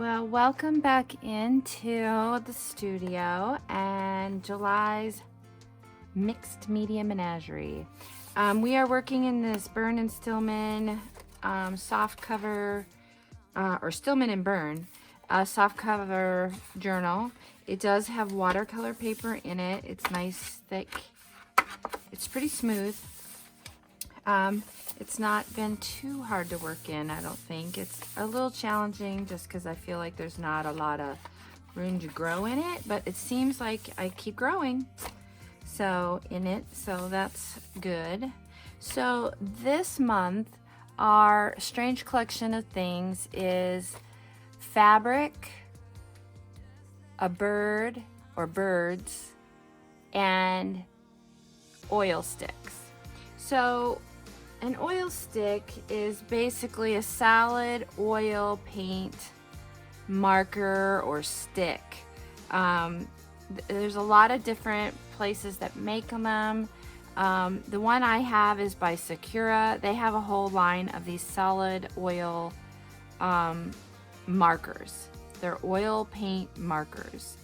Well, welcome back into the studio and July's Mixed Media Menagerie. We are working in this Birn and Stillman soft cover, or Stillman Birn soft cover journal. It does have watercolor paper in it. It's nice, thick. It's pretty smooth. It's not been too hard to work in, I don't think. It's a little challenging just because I feel like there's not a lot of room to grow in it, but it seems like I keep growing so that's good. So this month, our strange collection of things is fabric, a bird or birds, and oil sticks. So an oil stick is basically a solid oil paint marker or stick. There's a lot of different places that make them. The one I have is by Sakura. They have a whole line of these solid oil markers. They're oil paint markers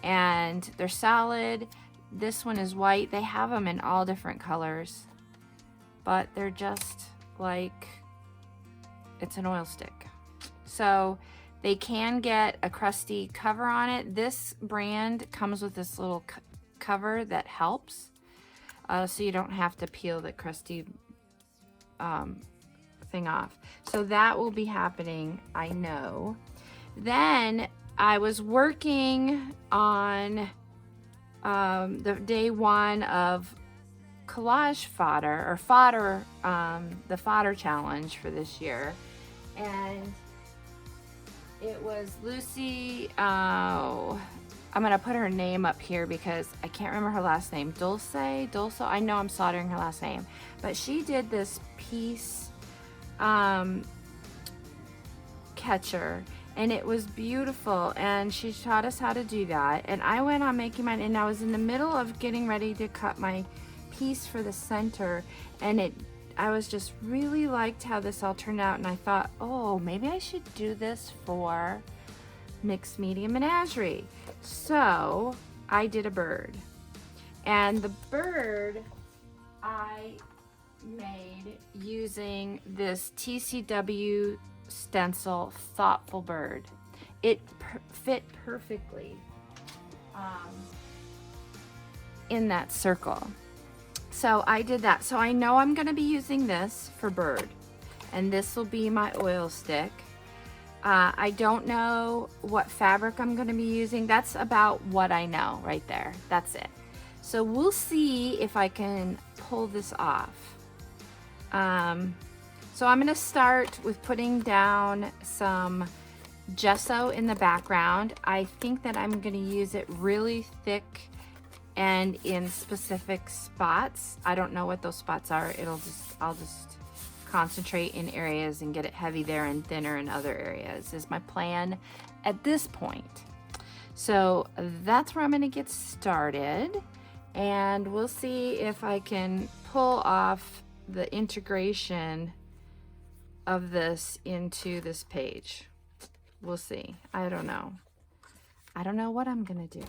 and they're solid. This one is white. They have them in all different colors, but they're just like, it's an oil stick. So they can get a crusty cover on it. This brand comes with this little cover that helps, so you don't have to peel the crusty thing off. So that will be happening, I know. Then I was working on the day one of collage fodder or fodder, the fodder challenge for this year, and it was Lucy. I'm gonna put her name up here because I can't remember her last name. Dulce. I know I'm slaughtering her last name, but she did this piece catcher, and it was beautiful, and she taught us how to do that. And I went on making mine, and I was in the middle of getting ready to cut my piece for the center, and I was just really liked how this all turned out, and I thought, oh, maybe I should do this for Mixed Media Menagerie. So I did a bird, and the bird I made using this TCW stencil Thoughtful Bird. It fit perfectly in that circle. So I did that. So I know I'm going to be using this for bird, and this will be my oil stick. I don't know what fabric I'm going to be using. That's about what I know right there. That's it. So we'll see if I can pull this off. So I'm going to start with putting down some gesso in the background. I think that I'm going to use it really thick and in specific spots. I don't know what those spots are. I'll just concentrate in areas and get it heavy there and thinner in other areas is my plan at this point. So that's where I'm going to get started, and we'll see if I can pull off the integration of this into this page. We'll see. I don't know what I'm going to do.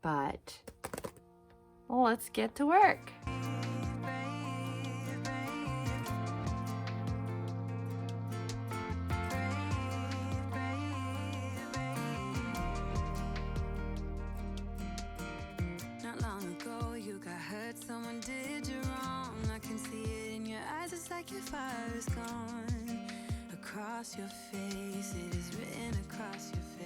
But let's get to work. Not long ago you got hurt, someone did you wrong. I can see it in your eyes, it's like your fire is gone. Across your face, it is written across your face.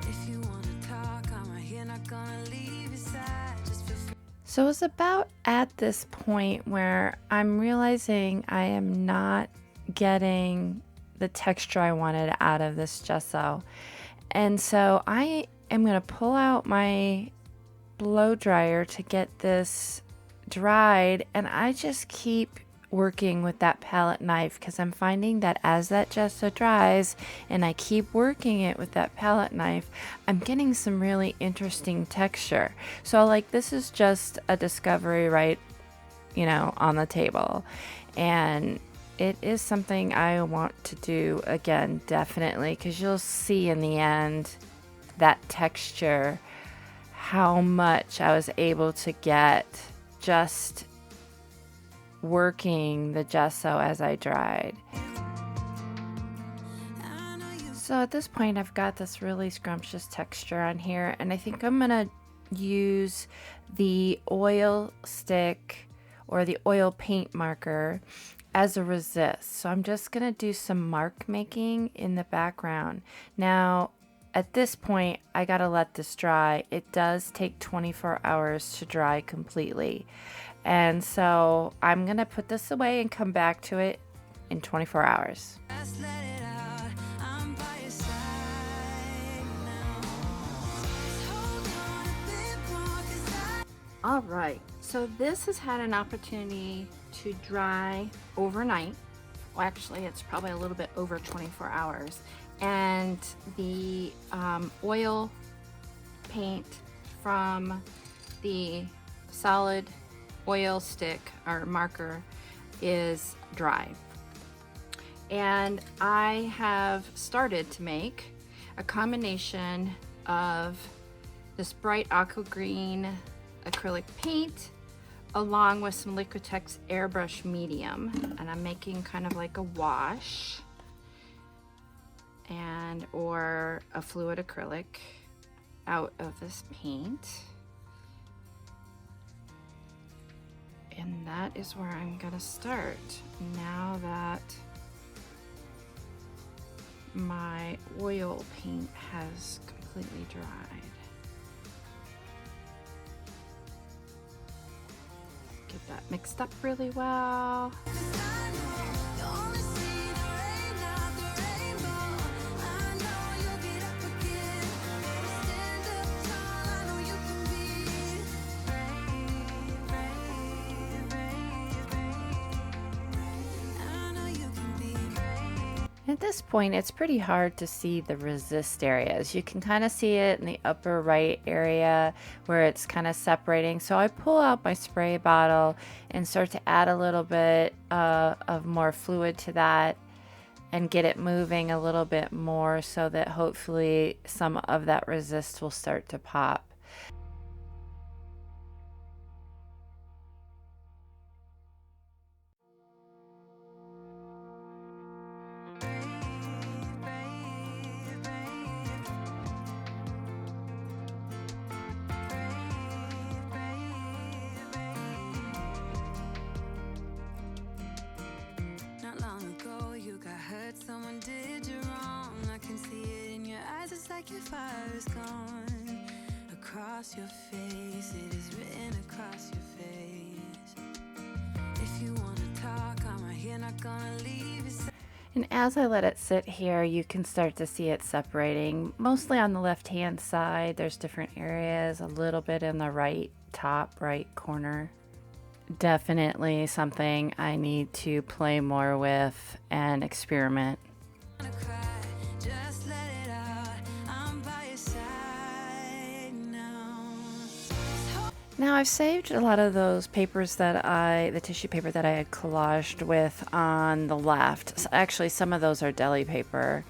If you wanna talk, I'm right here, not gonna leave your side. Just feel free. So it's about at this point where I'm realizing I am not getting the texture I wanted out of this gesso. And so I am going to pull out my blow dryer to get this dried, and I just keep working with that palette knife because I'm finding that as that gesso dries and I keep working it with that palette knife, I'm getting some really interesting texture. So like, this is just a discovery right, on the table, and it is something I want to do again, definitely, because you'll see in the end that texture, how much I was able to get just working the gesso as I dried. So at this point I've got this really scrumptious texture on here, and I think I'm gonna use the oil stick or the oil paint marker as a resist. So I'm just gonna do some mark making in the background. Now at this point I gotta let this dry. It does take 24 hours to dry completely, and so I'm gonna put this away and come back to it in 24 hours. All right, so this has had an opportunity to dry overnight. Well, actually, it's probably a little bit over 24 hours. And the oil paint from the solid oil stick or marker is dry. And I have started to make a combination of this bright aqua green acrylic paint along with some Liquitex airbrush medium, and I'm making kind of like a wash and or a fluid acrylic out of this paint, and that is where I'm gonna start now that my oil paint has completely dried. Get that mixed up really well. At this point, it's pretty hard to see the resist areas. You can kind of see it in the upper right area where it's kind of separating. So I pull out my spray bottle and start to add a little bit of more fluid to that and get it moving a little bit more so that hopefully some of that resist will start to pop. Someone did you wrong. I can see it in your eyes. It's like your fire is gone. Across your face, it is written across your face. If you want to talk, I'm right here, not gonna leave you. And as I let it sit here, you can start to see it separating. Mostly on the left-hand side, there's different areas, a little bit in the right top right corner. Definitely something I need to play more with and experiment. Now I've saved a lot of those papers that the tissue paper that I had collaged with on the left. So actually, some of those are deli paper.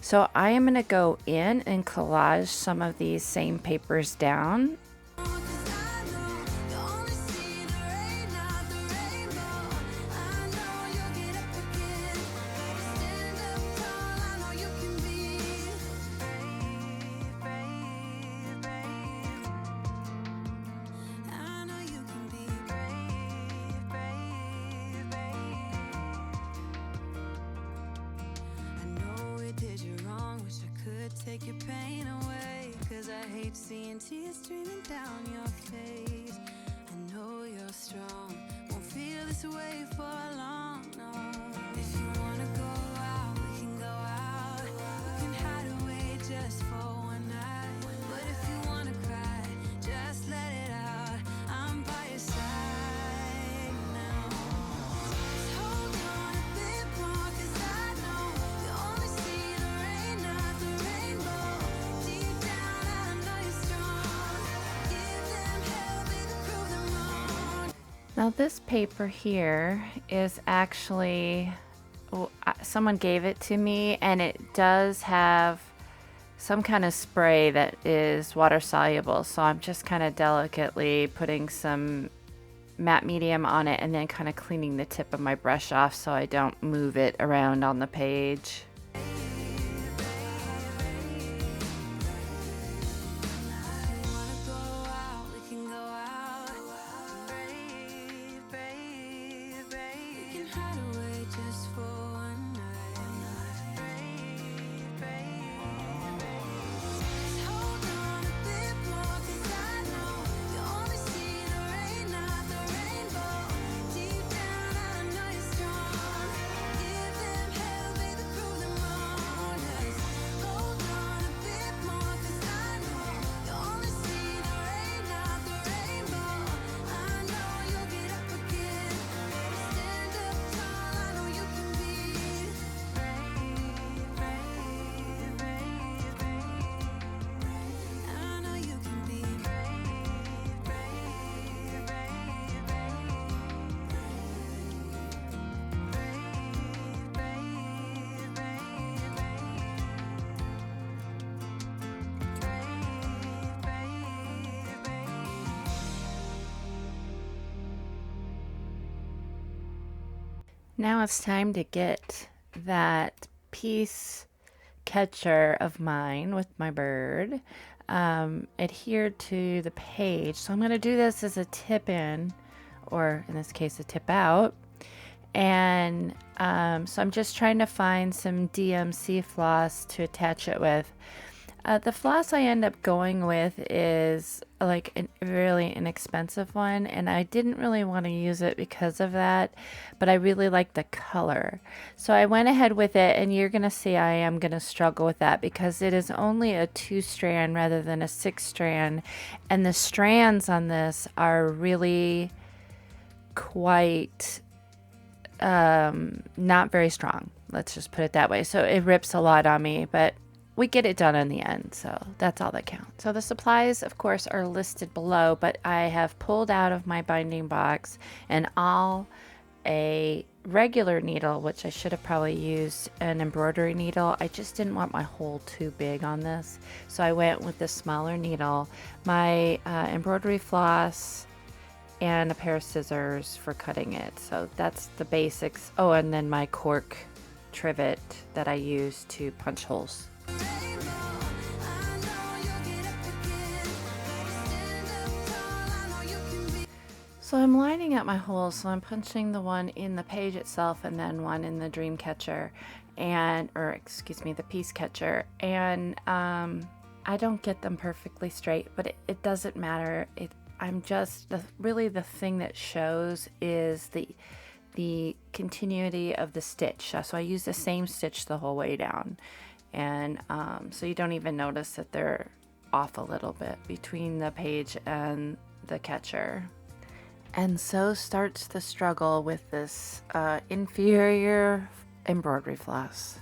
So I am going to go in and collage some of these same papers down. Take your pain away, 'cause I hate seeing tears streaming down your face. I know you're strong, won't feel this way for long, no. If you wanna go out, we can go out. We can hide away just for one night. But if you wanna cry, just let it out. I'm by your side now. Just hold on a bit more, 'cause I know you only see the rain, not the rainbow. Deep down, I know you're strong. Give them hell, baby, prove them wrong. Now this paper here is actually, someone gave it to me, and it does have some kind of spray that is water soluble. So I'm just kind of delicately putting some matte medium on it and then kind of cleaning the tip of my brush off so I don't move it around on the page. Now it's time to get that piece catcher of mine with my bird adhered to the page. So I'm going to do this as a tip in, or in this case a tip out. And so I'm just trying to find some DMC floss to attach it with. The floss I end up going with is like a really inexpensive one, and I didn't really want to use it because of that, but I really like the color. So I went ahead with it, and you're going to see I am going to struggle with that because it is only a 2-strand rather than a 6-strand, and the strands on this are really quite not very strong. Let's just put it that way. So it rips a lot on me, but we get it done in the end, so that's all that counts. So the supplies, of course, are listed below, but I have pulled out of my binding box a regular needle, which I should have probably used an embroidery needle. I just didn't want my hole too big on this, so I went with the smaller needle, my embroidery floss, and a pair of scissors for cutting it. So that's the basics. Oh, and then my Cork Trivet that I use to punch holes. So I'm lining up my holes, so I'm punching the one in the page itself and then one in the dream catcher, the piece catcher, and I don't get them perfectly straight, but it doesn't matter. I'm just really the thing that shows is the continuity of the stitch. So I use the same stitch the whole way down, and so you don't even notice that they're off a little bit between the page and the catcher. And so starts the struggle with this inferior embroidery floss.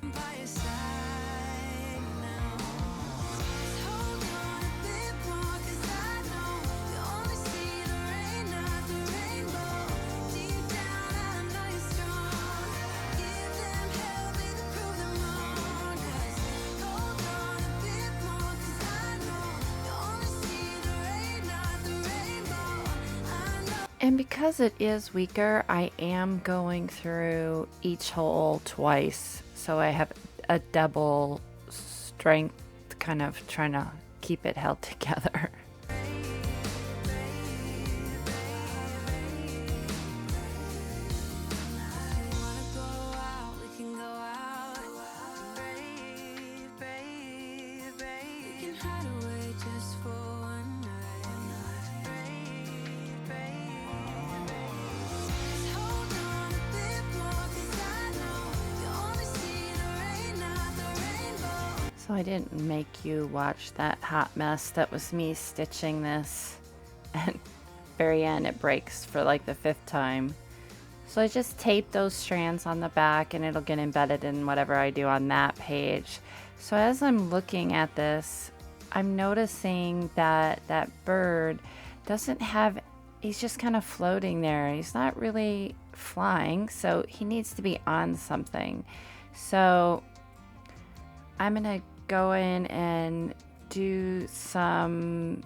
And because it is weaker, I am going through each hole twice. So I have a double strength, kind of trying to keep it held together. So I didn't make you watch that hot mess that was me stitching this, and very end it breaks for like the 5th time. So I just tape those strands on the back and it'll get embedded in whatever I do on that page. So as I'm looking at this, I'm noticing that that bird doesn't have he's just kind of floating there. He's not really flying, so he needs to be on something. So I'm gonna go in and do some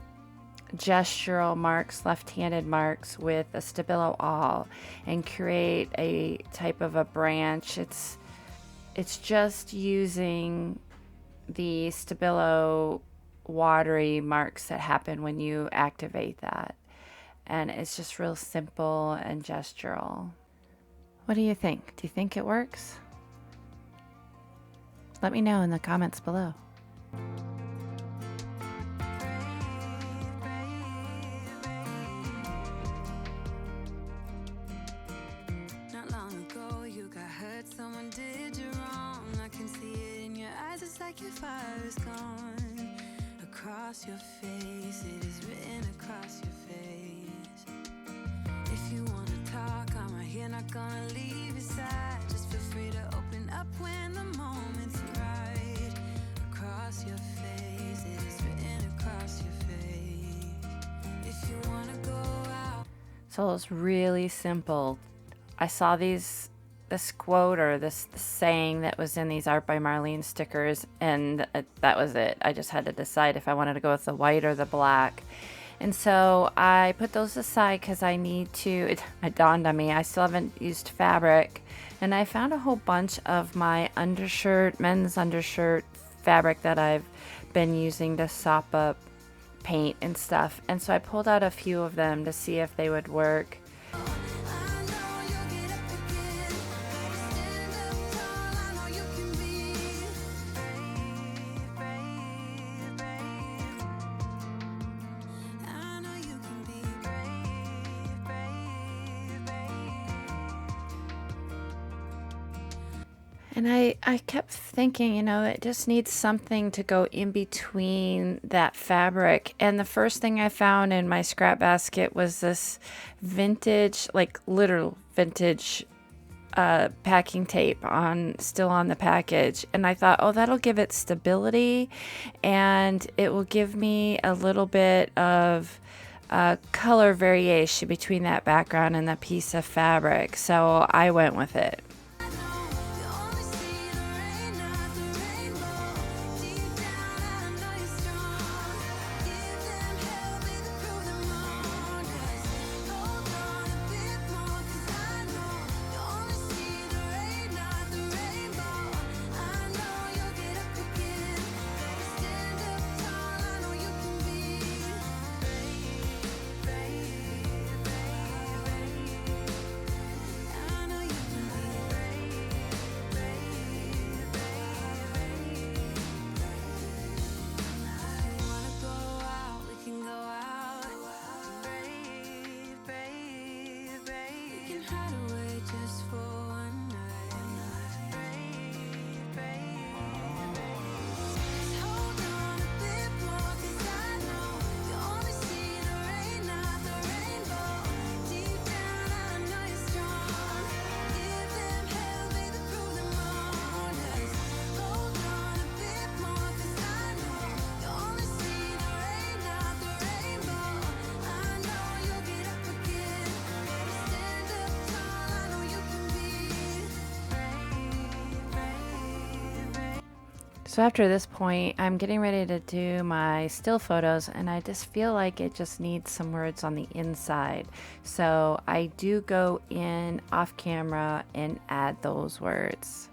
gestural marks, left-handed marks with a Stabilo awl and create a type of a branch. It's just using the Stabilo watery marks that happen when you activate that. And it's just real simple and gestural. What do you think? Do you think it works? Let me know in the comments below. Not long ago you got hurt, someone did you wrong. I can see it in your eyes, it's like your fire is gone. Across your face, it is written across your face. If you wanna talk, I'm right here, not gonna leave your side. Just feel free to open up when the moment's right. Across your face, it is written across your face. If you wanna go out. So it's really simple. I saw this quote or this saying that was in these Art by Marlene stickers, and that was it. I just had to decide if I wanted to go with the white or the black. And so I put those aside because I need to, it dawned on me, I still haven't used fabric. And I found a whole bunch of my undershirt, men's undershirt fabric that I've been using to sop up paint and stuff. And so I pulled out a few of them to see if they would work. And I kept thinking, you know, it just needs something to go in between that fabric. And the first thing I found in my scrap basket was this vintage, like literal vintage packing tape still on the package. And I thought, oh, that'll give it stability and it will give me a little bit of color variation between that background and the piece of fabric. So I went with it. So after this point, I'm getting ready to do my still photos, and I just feel like it just needs some words on the inside. So I do go in off camera and add those words.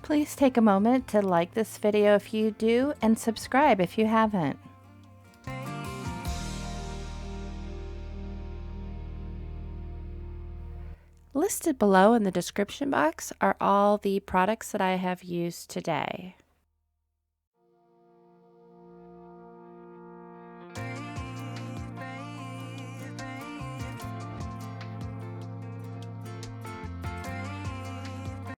Please take a moment to like this video if you do, and subscribe if you haven't. Listed below in the description box are all the products that I have used today.